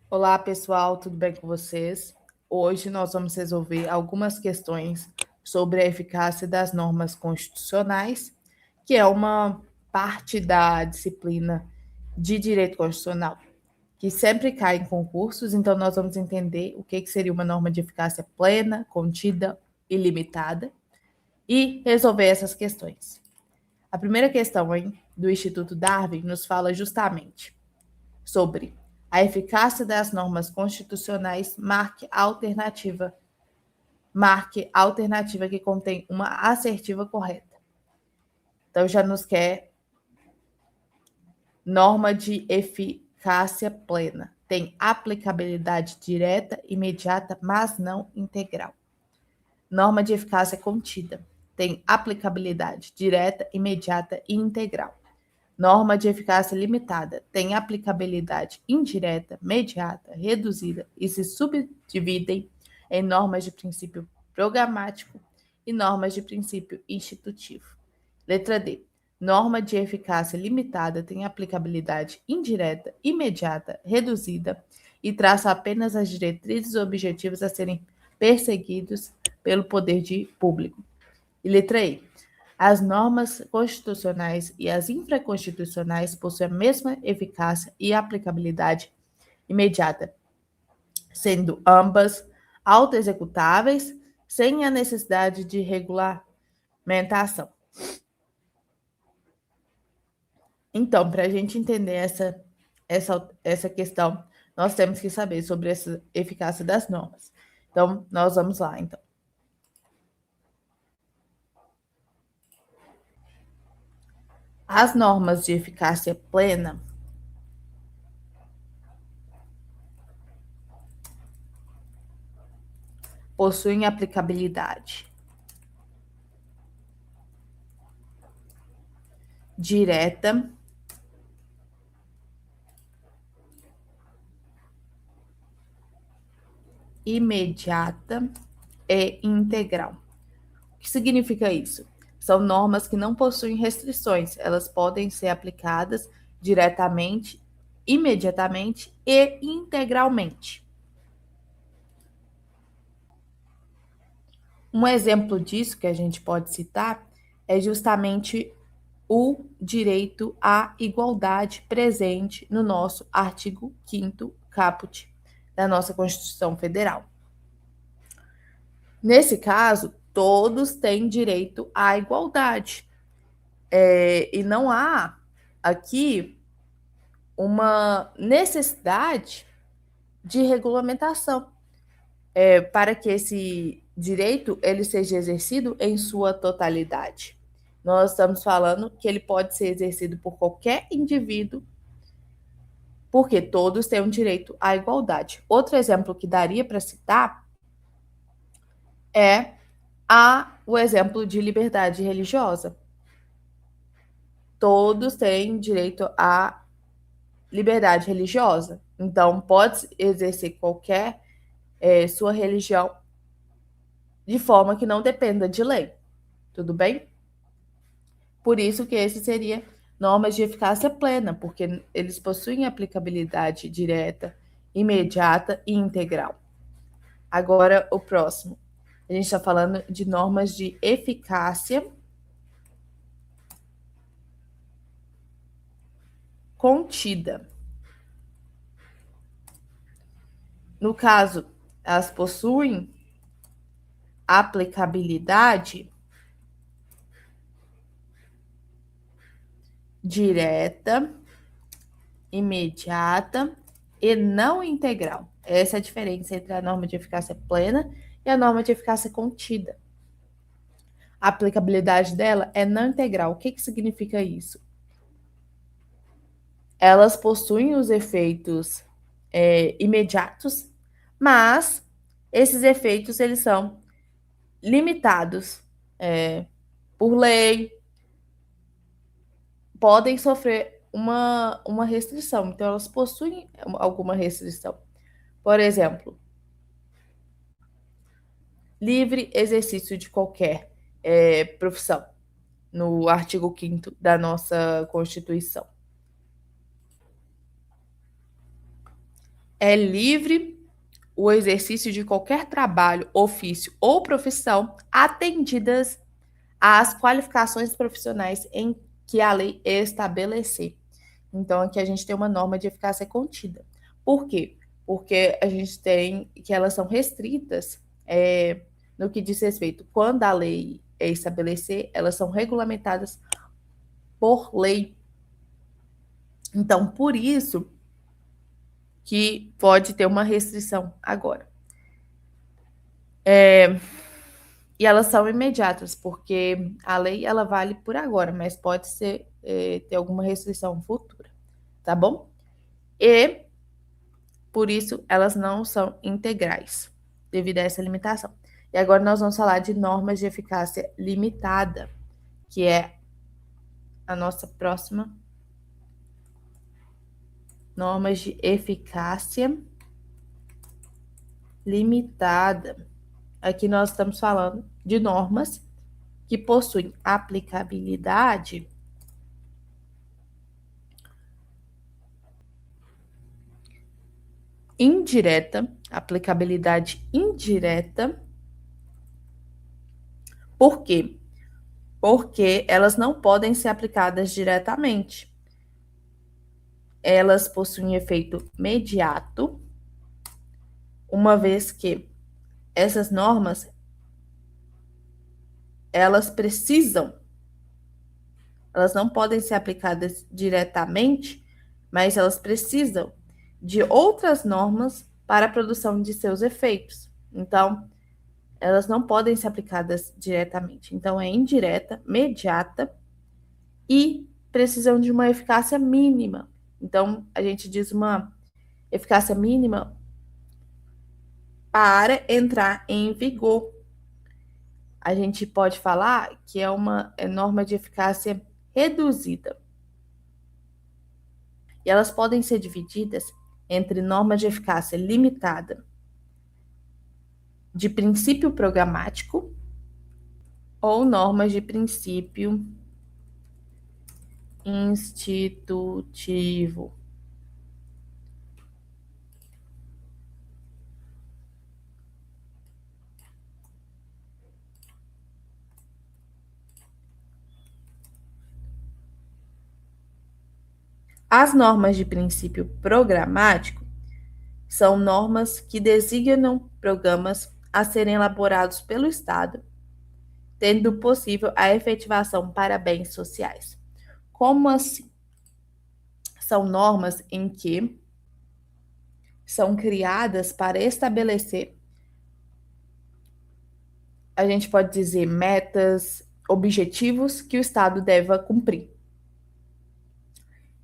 Olá, pessoal, tudo bem com vocês? Hoje nós vamos resolver algumas questões sobre a eficácia das normas constitucionais, que é uma parte da disciplina de direito constitucional, que sempre cai em concursos, então nós vamos entender o que seria uma norma de eficácia plena, contida e limitada e resolver essas questões. A primeira questão, do Instituto Darwin nos fala justamente sobre a eficácia das normas constitucionais, marque a alternativa que contém uma assertiva correta. Então já nos quer norma de eficácia plena. Tem aplicabilidade direta, imediata, mas não integral. Norma de eficácia contida. Tem aplicabilidade direta, imediata e integral. Norma de eficácia limitada tem aplicabilidade indireta, mediata, reduzida e se subdividem em normas de princípio programático e normas de princípio institutivo. Letra D. Norma de eficácia limitada tem aplicabilidade indireta, imediata, reduzida e traça apenas as diretrizes e objetivos a serem perseguidos pelo poder público. E letra E. As normas constitucionais e as infraconstitucionais possuem a mesma eficácia e aplicabilidade imediata, sendo ambas autoexecutáveis sem a necessidade de regulamentação. Então, para a gente entender essa questão, nós temos que saber sobre essa eficácia das normas. Então, nós vamos lá, então. As normas de eficácia plena possuem aplicabilidade direta, imediata e integral. O que significa isso? São normas que não possuem restrições, elas podem ser aplicadas diretamente, imediatamente e integralmente. Um exemplo disso que a gente pode citar é justamente o direito à igualdade presente no nosso artigo 5º caput da nossa Constituição Federal. Nesse caso, todos têm direito à igualdade. E não há aqui uma necessidade de regulamentação para que esse direito ele seja exercido em sua totalidade. Nós estamos falando que ele pode ser exercido por qualquer indivíduo, porque todos têm um direito à igualdade. Outro exemplo que daria para citar é o exemplo de liberdade religiosa. Todos têm direito à liberdade religiosa. Então, pode exercer qualquer sua religião de forma que não dependa de lei. Tudo bem? Por isso que esse seria normas de eficácia plena, porque eles possuem aplicabilidade direta, imediata e integral. Agora, o próximo. A gente está falando de normas de eficácia contida. No caso, elas possuem aplicabilidade direta, imediata e não integral. Essa é a diferença entre a norma de eficácia plena e a norma de eficácia contida. A aplicabilidade dela é não integral. O que significa isso? Elas possuem os efeitos imediatos, mas esses efeitos eles são limitados por lei, podem sofrer uma restrição. Então, elas possuem alguma restrição. Por exemplo, livre exercício de qualquer profissão, no artigo 5º da nossa Constituição. É livre o exercício de qualquer trabalho, ofício ou profissão, atendidas às qualificações profissionais em que a lei estabelecer. Então, aqui a gente tem uma norma de eficácia contida. Por quê? Porque a gente tem que elas são restritas no que diz respeito, quando a lei estabelecer, elas são regulamentadas por lei. Então, por isso que pode ter uma restrição agora. E elas são imediatas, porque a lei ela vale por agora, mas pode ser ter alguma restrição futura, tá bom? E por isso elas não são integrais, devido a essa limitação. E agora nós vamos falar de normas de eficácia limitada, que é a nossa próxima normas de eficácia limitada. Aqui nós estamos falando de normas que possuem aplicabilidade indireta, aplicabilidade indireta. Por quê? Porque elas não podem ser aplicadas diretamente. Elas possuem efeito imediato, uma vez que essas normas elas não podem ser aplicadas diretamente, mas elas precisam de outras normas para a produção de seus efeitos. Então, elas não podem ser aplicadas diretamente. Então, é indireta, imediata e precisam de uma eficácia mínima. Então, a gente diz uma eficácia mínima para entrar em vigor. A gente pode falar que é uma norma de eficácia reduzida. E elas podem ser divididas entre normas de eficácia limitada, de princípio programático, ou normas de princípio institutivo. As normas de princípio programático são normas que designam programas a serem elaborados pelo Estado, tendo possível a efetivação para bens sociais. Como assim? São normas em que são criadas para estabelecer, a gente pode dizer, metas, objetivos que o Estado deva cumprir.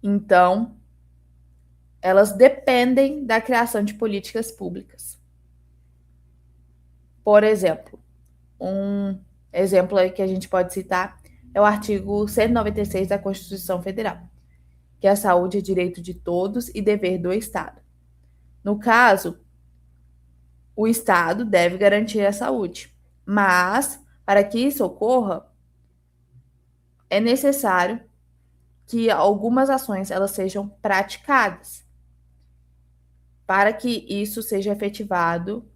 Então, elas dependem da criação de políticas públicas. Por exemplo, um exemplo aí que a gente pode citar é o artigo 196 da Constituição Federal, que a saúde é direito de todos e dever do Estado. No caso, o Estado deve garantir a saúde, mas para que isso ocorra, é necessário que algumas ações elas sejam praticadas para que isso seja efetivado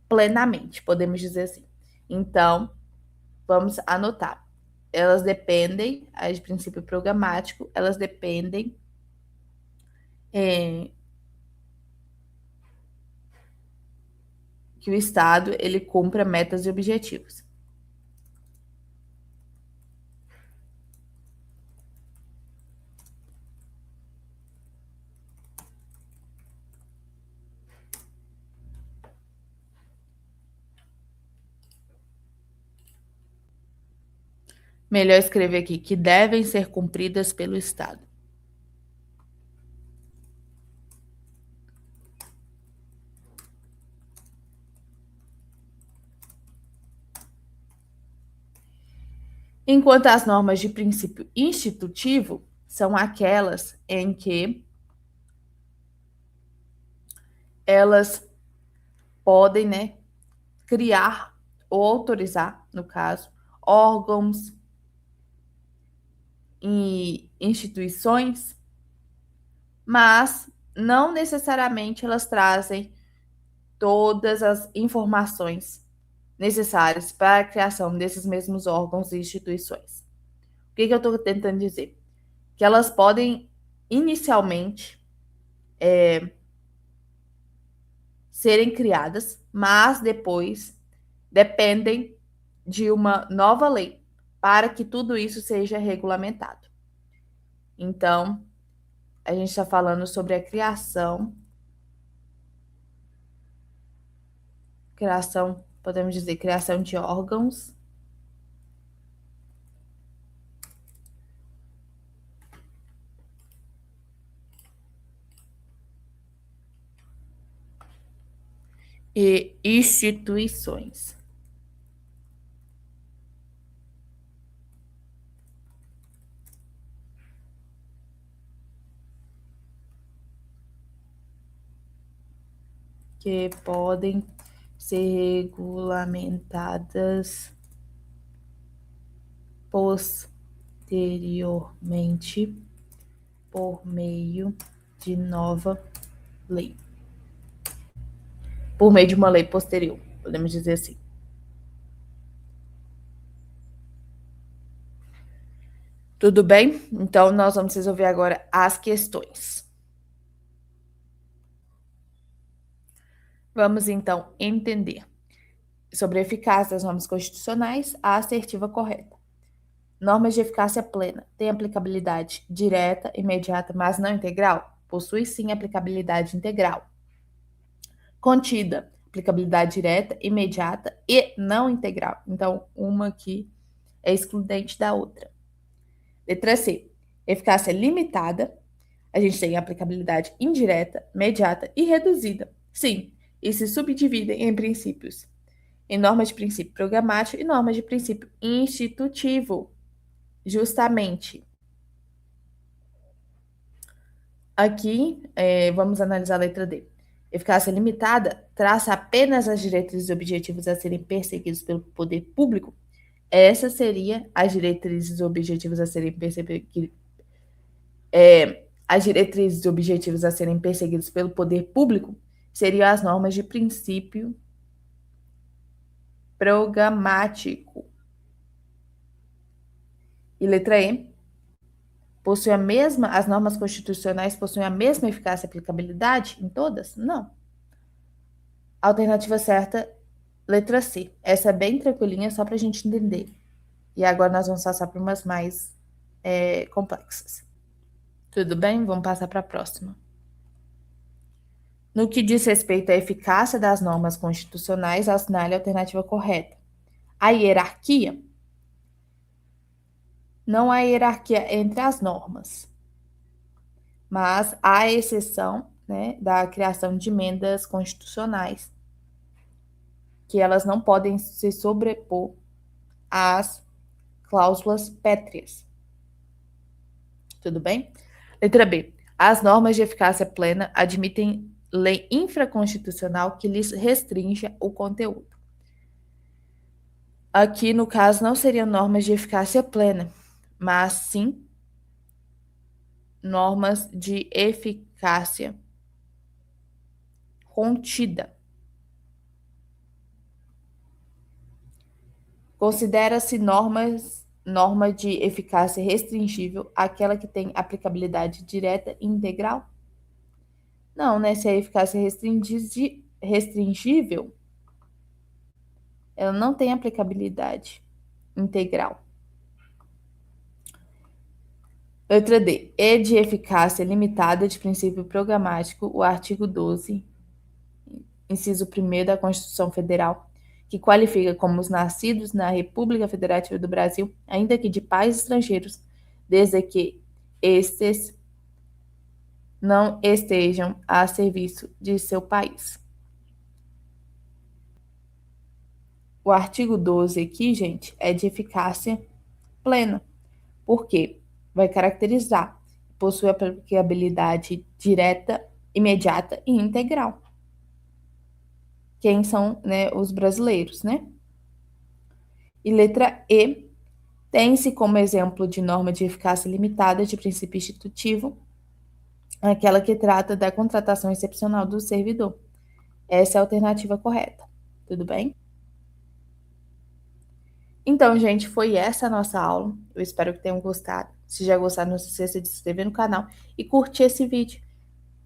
plenamente, podemos dizer assim. Então, vamos anotar. Elas dependem, de princípio programático, elas dependem que o Estado ele cumpra metas e objetivos. Melhor escrever aqui, que devem ser cumpridas pelo Estado. Enquanto as normas de princípio institutivo são aquelas em que elas podem, criar ou autorizar, no caso, órgãos e instituições, mas não necessariamente elas trazem todas as informações necessárias para a criação desses mesmos órgãos e instituições. O que eu estou tentando dizer? Que elas podem, inicialmente, serem criadas, mas depois dependem de uma nova lei para que tudo isso seja regulamentado. Então, a gente está falando sobre a podemos dizer, criação de órgãos e instituições. Que podem ser regulamentadas posteriormente por meio de nova lei. Por meio de uma lei posterior, podemos dizer assim. Tudo bem? Então, nós vamos resolver agora as questões. Vamos, então, entender sobre a eficácia das normas constitucionais, a assertiva correta. Normas de eficácia plena têm aplicabilidade direta, imediata, mas não integral? Possui sim aplicabilidade integral. Contida, aplicabilidade direta, imediata e não integral. Então, uma aqui é excludente da outra. Letra C, eficácia limitada. A gente tem aplicabilidade indireta, imediata e reduzida. Sim, e se subdividem em princípios. Em normas de princípio programático e normas de princípio institutivo. Justamente. Aqui, vamos analisar a letra D. Eficácia limitada traça apenas as diretrizes e objetivos a serem perseguidos pelo poder público. Essa seria as diretrizes e objetivos a serem perseguidos. As diretrizes e objetivos a serem perseguidos pelo poder público seriam as normas de princípio programático. E letra E, as normas constitucionais possuem a mesma eficácia e aplicabilidade em todas? Não. Alternativa certa, letra C. Essa é bem tranquilinha, só para a gente entender. E agora nós vamos passar para umas mais complexas. Tudo bem? Vamos passar para a próxima. No que diz respeito à eficácia das normas constitucionais, assinale a alternativa correta. A hierarquia. Não há hierarquia entre as normas, mas há exceção, né, da criação de emendas constitucionais, que elas não podem se sobrepor às cláusulas pétreas. Tudo bem? Letra B. As normas de eficácia plena admitem lei infraconstitucional que lhes restringe o conteúdo. Aqui, no caso, não seriam normas de eficácia plena, mas sim normas de eficácia contida. Considera-se norma de eficácia restringível aquela que tem aplicabilidade direta e integral? Não, né? Se a eficácia restringível, ela não tem aplicabilidade integral. Letra D. É de eficácia limitada de princípio programático o artigo 12, inciso 1º da Constituição Federal, que qualifica como os nascidos na República Federativa do Brasil, ainda que de pais estrangeiros, desde que estes não estejam a serviço de seu país. O artigo 12 aqui, gente, é de eficácia plena. Por quê? Vai caracterizar, possui aplicabilidade direta, imediata e integral. Quem são, né, os brasileiros, né? E letra E, tem-se como exemplo de norma de eficácia limitada de princípio institutivo é aquela que trata da contratação excepcional do servidor. Essa é a alternativa correta. Tudo bem? Então, gente, foi essa a nossa aula. Eu espero que tenham gostado. Se já gostaram, não se esqueça de se inscrever no canal e curtir esse vídeo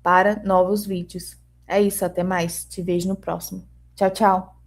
para novos vídeos. É isso, até mais. Te vejo no próximo. Tchau, tchau.